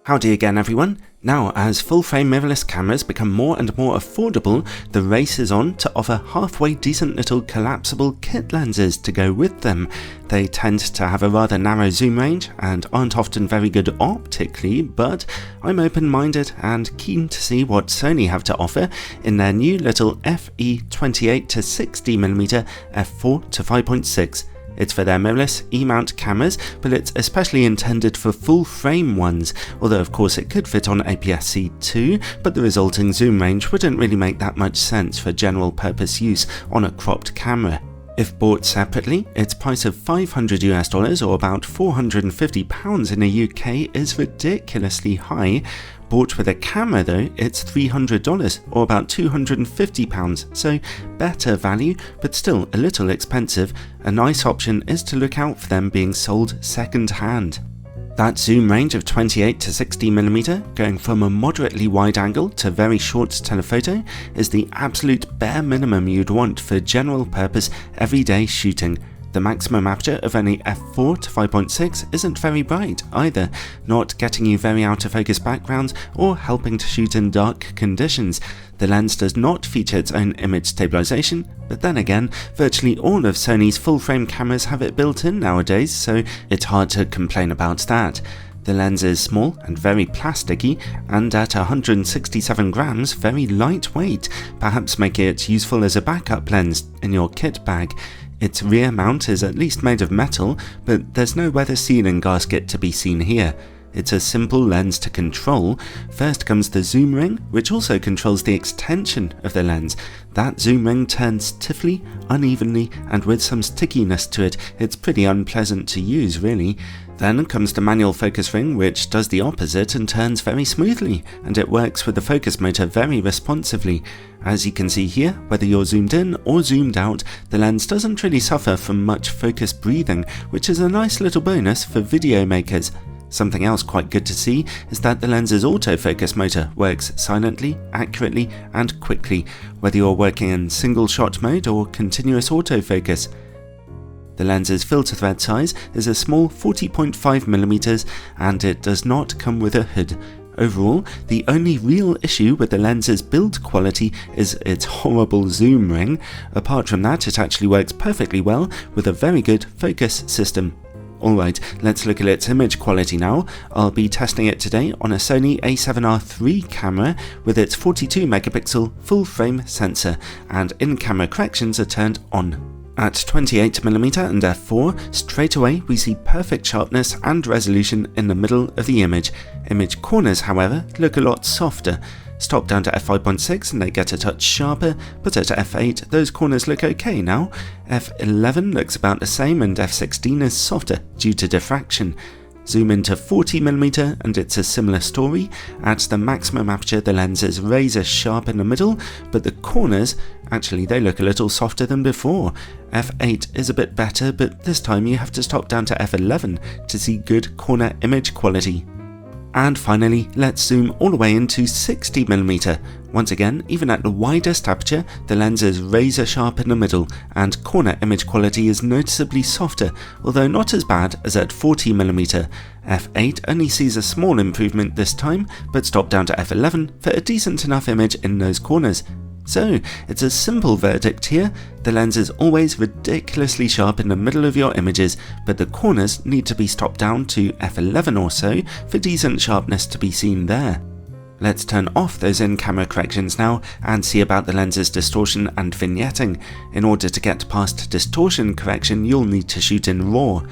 Howdy again everyone. Now, as full-frame mirrorless cameras become more and more affordable, the race is on to offer halfway decent little collapsible kit lenses to go with them. They tend to have a rather narrow zoom range and aren't often very good optically, but I'm open-minded and keen to see what Sony have to offer in their new little FE 28-60mm f4 to 5.6. It's for their mirrorless E-mount cameras, but it's especially intended for full-frame ones, although of course it could fit on aps-c too, but the resulting zoom range wouldn't really make that much sense for general purpose use on a cropped camera. If bought separately, its price of $500 or about £450 in the UK is ridiculously high. Bought with a camera though, it's $300 or about £250, so better value, but still a little expensive. A nice option is to look out for them being sold second hand. That zoom range of 28-60mm, going from a moderately wide angle to very short telephoto, is the absolute bare minimum you'd want for general purpose everyday shooting. The maximum aperture of only f4 to 5.6 isn't very bright either, not getting you very out of focus backgrounds or helping to shoot in dark conditions. The lens does not feature its own image stabilization, but then again, virtually all of Sony's full-frame cameras have it built in nowadays, so it's hard to complain about that. The lens is small and very plasticky, and at 167 grams, very lightweight, perhaps making it useful as a backup lens in your kit bag. Its rear mount is at least made of metal, but there's no weather sealing gasket to be seen here. It's a simple lens to control. First comes the zoom ring, which also controls the extension of the lens. That zoom ring turns stiffly, unevenly, and with some stickiness to it. It's pretty unpleasant to use, really. Then comes the manual focus ring, which does the opposite and turns very smoothly, and it works with the focus motor very responsively. As you can see here, whether you're zoomed in or zoomed out, the lens doesn't really suffer from much focus breathing, which is a nice little bonus for video makers. Something else quite good to see is that the lens's autofocus motor works silently, accurately, and quickly, whether you're working in single shot mode or continuous autofocus. The lens's filter thread size is a small 40.5mm and it does not come with a hood. Overall, the only real issue with the lens's build quality is its horrible zoom ring. Apart from that, it actually works perfectly well with a very good focus system. Alright, let's look at its image quality now. I'll be testing it today on a Sony a7R III camera with its 42MP full-frame sensor, and in-camera corrections are turned on. At 28mm and f4, straight away we see perfect sharpness and resolution in the middle of the image. Image corners, however, look a lot softer. Stop down to f5.6 and they get a touch sharper, but at f8 those corners look okay now. f11 looks about the same and f16 is softer due to diffraction. Zoom into 40mm and it's a similar story. At the maximum aperture the lens is razor sharp in the middle, but the corners, actually they look a little softer than before. f8 is a bit better, but this time you have to stop down to f11 to see good corner image quality. And finally, let's zoom all the way into 60mm. Once again, even at the widest aperture, the lens is razor sharp in the middle, and corner image quality is noticeably softer, although not as bad as at 40mm. f8 only sees a small improvement this time, but stop down to f11 for a decent enough image in those corners. So, it's a simple verdict here. The lens is always ridiculously sharp in the middle of your images, but the corners need to be stopped down to f11 or so for decent sharpness to be seen there. Let's turn off those in-camera corrections now and see about the lens's distortion and vignetting. In order to get past distortion correction, you'll need to shoot in RAW.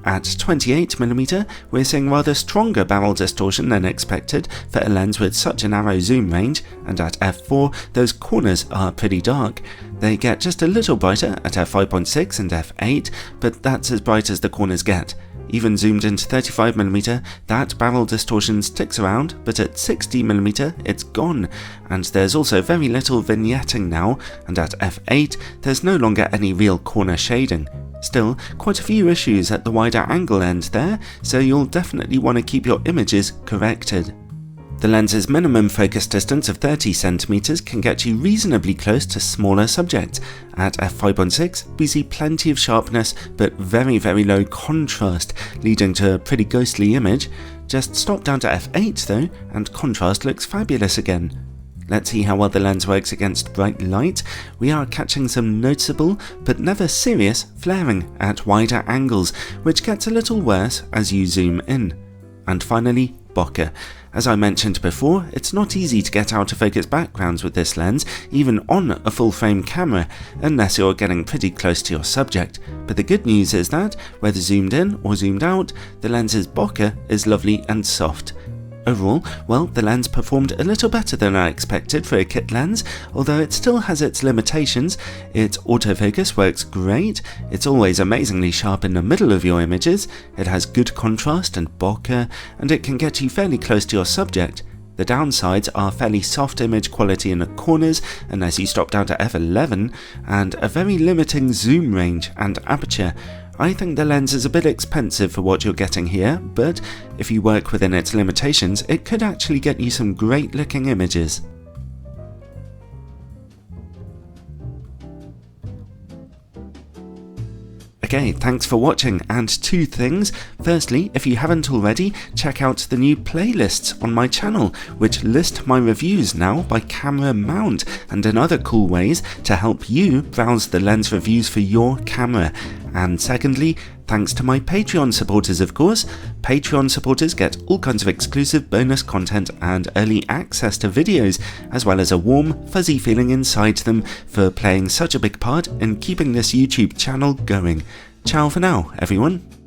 At 28mm, we're seeing rather stronger barrel distortion than expected for a lens with such a narrow zoom range, and at f4, those corners are pretty dark. They get just a little brighter at f5.6 and f8, but that's as bright as the corners get. Even zoomed into 35mm, that barrel distortion sticks around, but at 60mm it's gone, and there's also very little vignetting now, and at f8 there's no longer any real corner shading. Still, quite a few issues at the wider angle end there, so you'll definitely want to keep your images corrected. The lens's minimum focus distance of 30cm can get you reasonably close to smaller subjects. At f5.6 we see plenty of sharpness but very low contrast, leading to a pretty ghostly image. Just stop down to f8 though, and contrast looks fabulous again. Let's see how well the lens works against bright light. We are catching some noticeable, but never serious, flaring at wider angles, which gets a little worse as you zoom in. And finally, bokeh. As I mentioned before, it's not easy to get out of focus backgrounds with this lens, even on a full frame camera, unless you're getting pretty close to your subject. But the good news is that, whether zoomed in or zoomed out, the lens's bokeh is lovely and soft. Overall, well, the lens performed a little better than I expected for a kit lens, although it still has its limitations. Its autofocus works great, it's always amazingly sharp in the middle of your images, it has good contrast and bokeh, and it can get you fairly close to your subject. The downsides are fairly soft image quality in the corners unless you stop down to f11, and a very limiting zoom range and aperture. I think the lens is a bit expensive for what you're getting here, but if you work within its limitations, it could actually get you some great looking images. Okay, thanks for watching, and two things. Firstly, if you haven't already, check out the new playlists on my channel, which list my reviews now by camera mount and in other cool ways to help you browse the lens reviews for your camera. And secondly, thanks to my Patreon supporters, of course. Patreon supporters get all kinds of exclusive bonus content and early access to videos, as well as a warm, fuzzy feeling inside them for playing such a big part in keeping this YouTube channel going. Ciao for now, everyone.